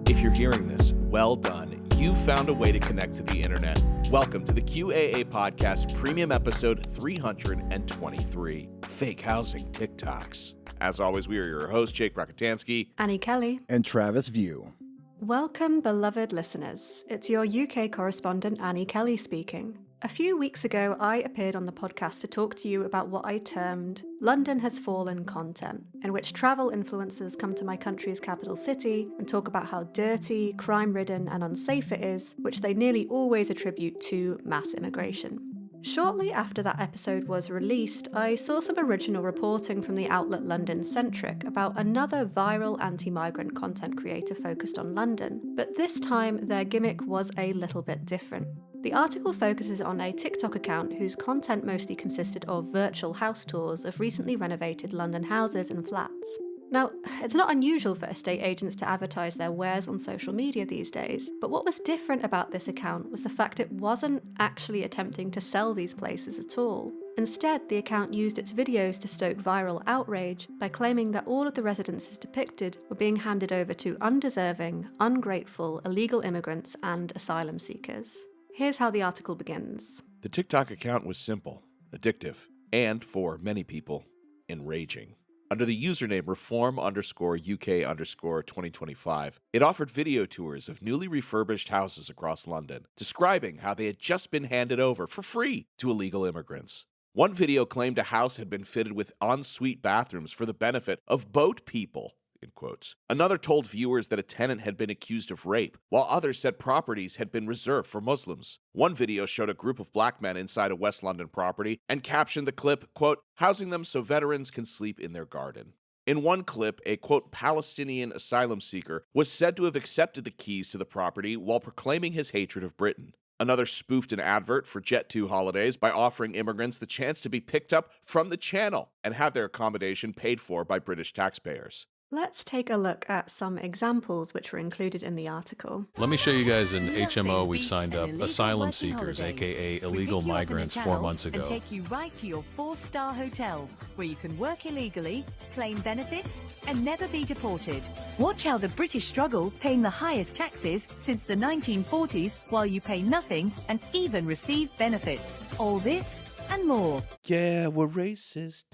If you're hearing this, well done. You found a way to connect to the internet. Welcome to the QAA Podcast Premium Episode 323, Fake Housing TikToks. As always, we are your hosts, Jake Rakitansky, Annie Kelly, and Travis View. Welcome, beloved listeners. It's your UK correspondent, Annie Kelly, speaking. A few weeks ago, I appeared on the podcast to talk to you about what I termed London Has Fallen content, in which travel influencers come to my country's capital city and talk about how dirty, crime-ridden, and unsafe it is, which they nearly always attribute to mass immigration. Shortly after that episode was released, I saw some original reporting from the outlet London Centric about another viral anti-migrant content creator focused on London, but this time their gimmick was a little bit different. The article focuses on a TikTok account whose content mostly consisted of virtual house tours of recently renovated London houses and flats. Now, it's not unusual for estate agents to advertise their wares on social media these days, but what was different about this account was the fact it wasn't actually attempting to sell these places at all. Instead, the account used its videos to stoke viral outrage by claiming that all of the residences depicted were being handed over to undeserving, ungrateful, illegal immigrants and asylum seekers. Here's how the article begins. The TikTok account was simple, addictive, and, for many people, enraging. Under the username reform_UK_2025, it offered video tours of newly refurbished houses across London, describing how they had just been handed over for free to illegal immigrants. One video claimed a house had been fitted with ensuite bathrooms for the benefit of boat people, in quotes. Another told viewers that a tenant had been accused of rape, while others said properties had been reserved for Muslims. One video showed a group of black men inside a West London property and captioned the clip, quote, housing them so veterans can sleep in their garden. In one clip, a, quote, Palestinian asylum seeker was said to have accepted the keys to the property while proclaiming his hatred of Britain. Another spoofed an advert for Jet2 holidays by offering immigrants the chance to be picked up from the channel and have their accommodation paid for by British taxpayers. Let's take a look at some examples which were included in the article. Let me show you guys an HMO we've signed up, asylum seekers, aka illegal migrants, 4 months ago. And take you right to your 4-star hotel, where you can work illegally, claim benefits, and never be deported. Watch how the British struggle paying the highest taxes since the 1940s, while you pay nothing and even receive benefits. All this and more. Yeah, we're racist.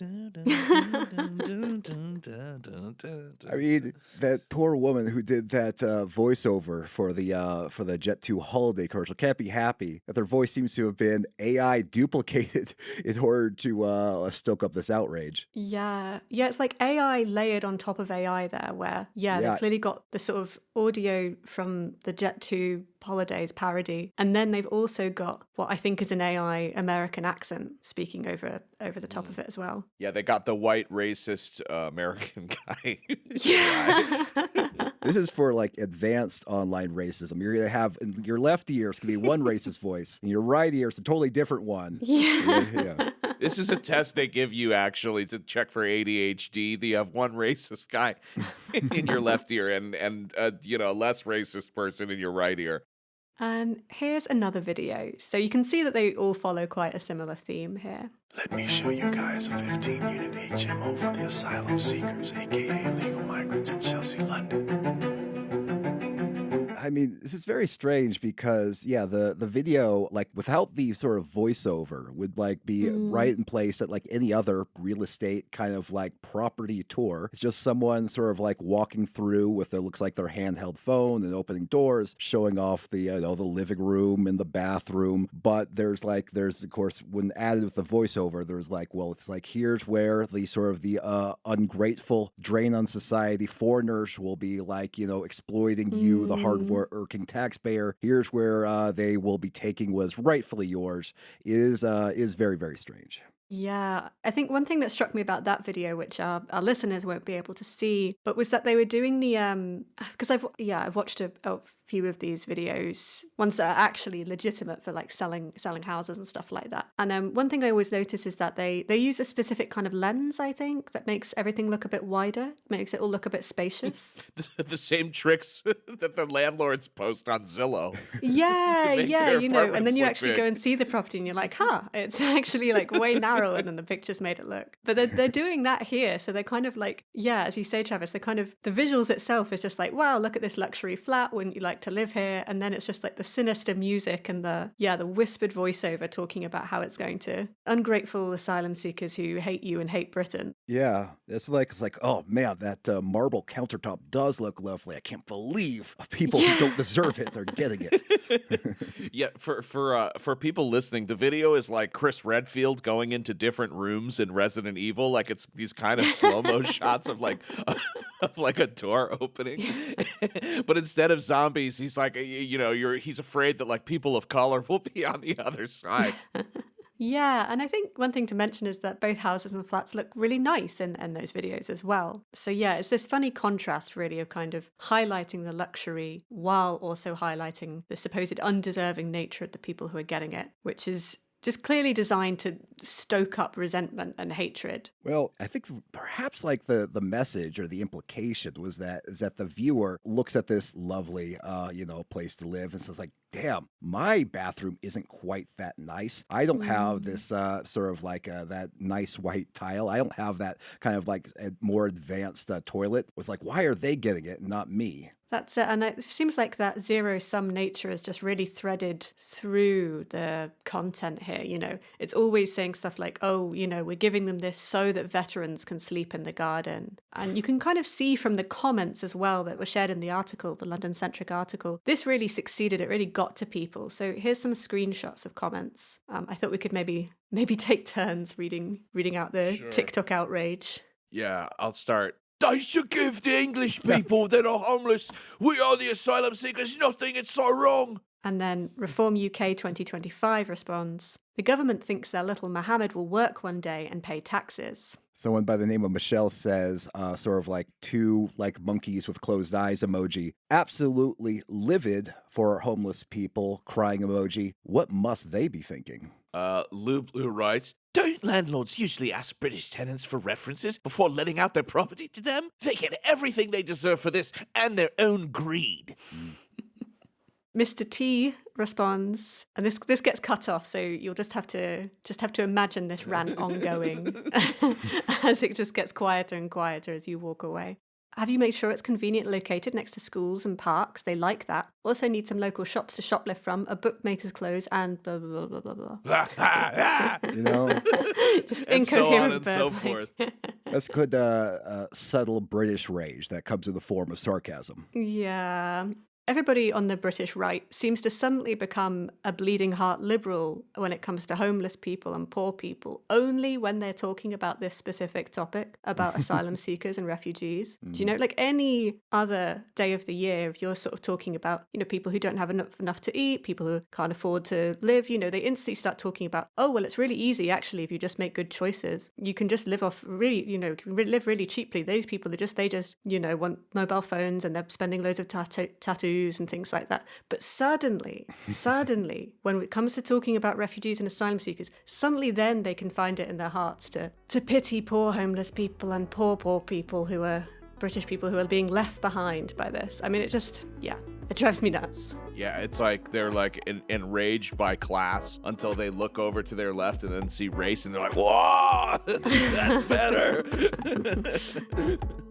I mean, that poor woman who did that voiceover for the Jet2 holiday commercial can't be happy that their voice seems to have been AI duplicated in order to stoke up this outrage. Yeah, it's like AI layered on top of AI there, where, they clearly got the sort of audio from the Jet2 holidays parody, and then they've also got what I think is an AI American accent speaking over the top of it as well. Yeah, they got the white racist American guy. Yeah. This is for like advanced online racism. You're gonna have in your left ear it's gonna be one racist voice, and your right ear is a totally different one. Yeah. This is a test they give you actually to check for ADHD. You have one racist guy in your left ear and a less racist person in your right ear. And here's another video. So you can see that they all follow quite a similar theme here. Let me show you guys a 15-unit HMO for the asylum seekers, aka illegal migrants in Chelsea, London. I mean, this is very strange because, the video, like, without the sort of voiceover, would, like, be right in place at, like, any other real estate kind of, like, property tour. It's just someone sort of, like, walking through with, it looks like their handheld phone and opening doors, showing off the, the living room and the bathroom. But there's, of course, when added with the voiceover, there's, like, well, it's like, here's where the sort of the ungrateful drain on society foreigners will be, like, exploiting you, the hard working taxpayer. Here's where they will be taking what is rightfully yours. Is very, very strange. Yeah, I think one thing that struck me about that video, which our listeners won't be able to see, but was that they were doing the because I've watched a few of these videos, ones that are actually legitimate for like selling houses and stuff like that. And one thing I always notice is that they use a specific kind of lens, I think, that makes everything look a bit wider, makes it all look a bit spacious. The same tricks that the landlords post on Zillow. Yeah, you know, and then you actually big. go and see the property and you're like, it's actually like way narrower than the pictures made it look. But they're doing that here. So they're kind of like, yeah, as you say, Travis, the visuals itself is just like, wow, look at this luxury flat. Wouldn't you like to live here? And then it's just like the sinister music and the whispered voiceover talking about how it's going to ungrateful asylum seekers who hate you and hate Britain. Yeah, it's like, oh man, that marble countertop does look lovely. I can't believe people who don't deserve it are getting it. Yeah, for people listening, the video is like Chris Redfield going into different rooms in Resident Evil. Like it's these kind of slow-mo shots of like a door opening. But instead of zombies, he's like, he's afraid that like people of color will be on the other side. Yeah, and I think one thing to mention is that both houses and flats look really nice in those videos as well. So yeah, it's this funny contrast really of kind of highlighting the luxury while also highlighting the supposed undeserving nature of the people who are getting it, which is just clearly designed to stoke up resentment and hatred. Well, I think perhaps like the message or the implication is that the viewer looks at this lovely, place to live and says like, damn, my bathroom isn't quite that nice. I don't have this sort of like that nice white tile. I don't have that kind of like a more advanced toilet. It was like, why are they getting it and not me? That's it. And it seems like that zero-sum nature is just really threaded through the content here. You know, it's always saying stuff like, oh, you know, we're giving them this so that veterans can sleep in the garden. And you can kind of see from the comments as well that were shared in the article, the London-centric article, this really succeeded. It really got to people. So here's some screenshots of comments. I thought we could maybe take turns reading out the TikTok outrage. Yeah, I'll start. They should give the English people that are homeless, we are the asylum seekers, nothing, it's so wrong. And then Reform UK 2025 responds, the government thinks their little Mohammed will work one day and pay taxes. Someone by the name of Michelle says, sort of like two like monkeys with closed eyes emoji, absolutely livid for homeless people, crying emoji. What must they be thinking? Blue writes, don't landlords usually ask British tenants for references before letting out their property to them? They get everything they deserve for this and their own greed. Mr. T responds, and this gets cut off, so you'll just have to imagine this rant ongoing as it just gets quieter and quieter as you walk away. Have you made sure it's conveniently located next to schools and parks? They like that. Also need some local shops to shoplift from, a bookmaker's close, and blah, blah, blah, blah, blah. You know? Just and so on and incoherent so verbally. forth. That's good subtle British rage that comes in the form of sarcasm. Yeah. Everybody on the British right seems to suddenly become a bleeding heart liberal when it comes to homeless people and poor people, only when they're talking about this specific topic, about asylum seekers and refugees. Do you know, like any other day of the year, if you're sort of talking about, you know, people who don't have enough to eat, people who can't afford to live, you know, they instantly start talking about, oh, well, it's really easy, actually, if you just make good choices. You can just live off really, you know, live really cheaply. These people are they just, you know, want mobile phones and they're spending loads of tattoos and things like that. But suddenly, when it comes to talking about refugees and asylum seekers, suddenly then they can find it in their hearts to pity poor homeless people and poor people who are British people who are being left behind by this. I mean, it drives me nuts. Yeah, it's like they're like enraged by class until they look over to their left and then see race and they're like, whoa, that's better.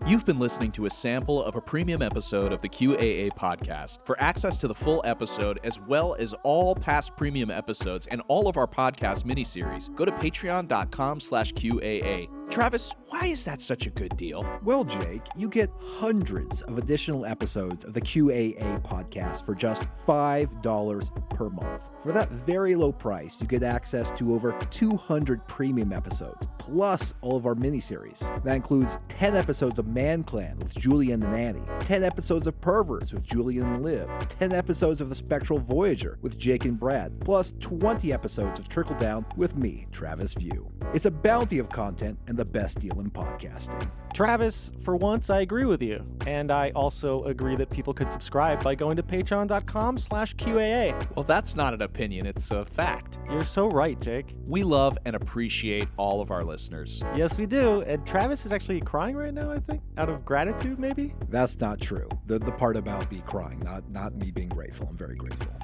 You've been listening to a sample of a premium episode of the QAA podcast. For access to the full episode, as well as all past premium episodes and all of our podcast miniseries, go to patreon.com/QAA. Travis, why is that such a good deal? Well, Jake, you get hundreds of additional episodes of the QAA podcast for just $5 per month. For that very low price, you get access to over 200 premium episodes, plus all of our miniseries. That includes 10 episodes of Man Clan with Julian and Annie, 10 episodes of Perverts with Julian and Liv, 10 episodes of The Spectral Voyager with Jake and Brad, plus 20 episodes of Trickle Down with me, Travis View. It's a bounty of content and the best deal in podcasting. Travis, for once, I agree with you. And I also agree that people could subscribe by going to patreon.com/QAA. Well, that's not an opinion, it's a fact. You're so right, Jake. We love and appreciate all of our listeners. Yes, we do. And Travis is actually crying right now, I think, out of gratitude, maybe? That's not true. The part about me crying, not me being grateful. I'm very grateful.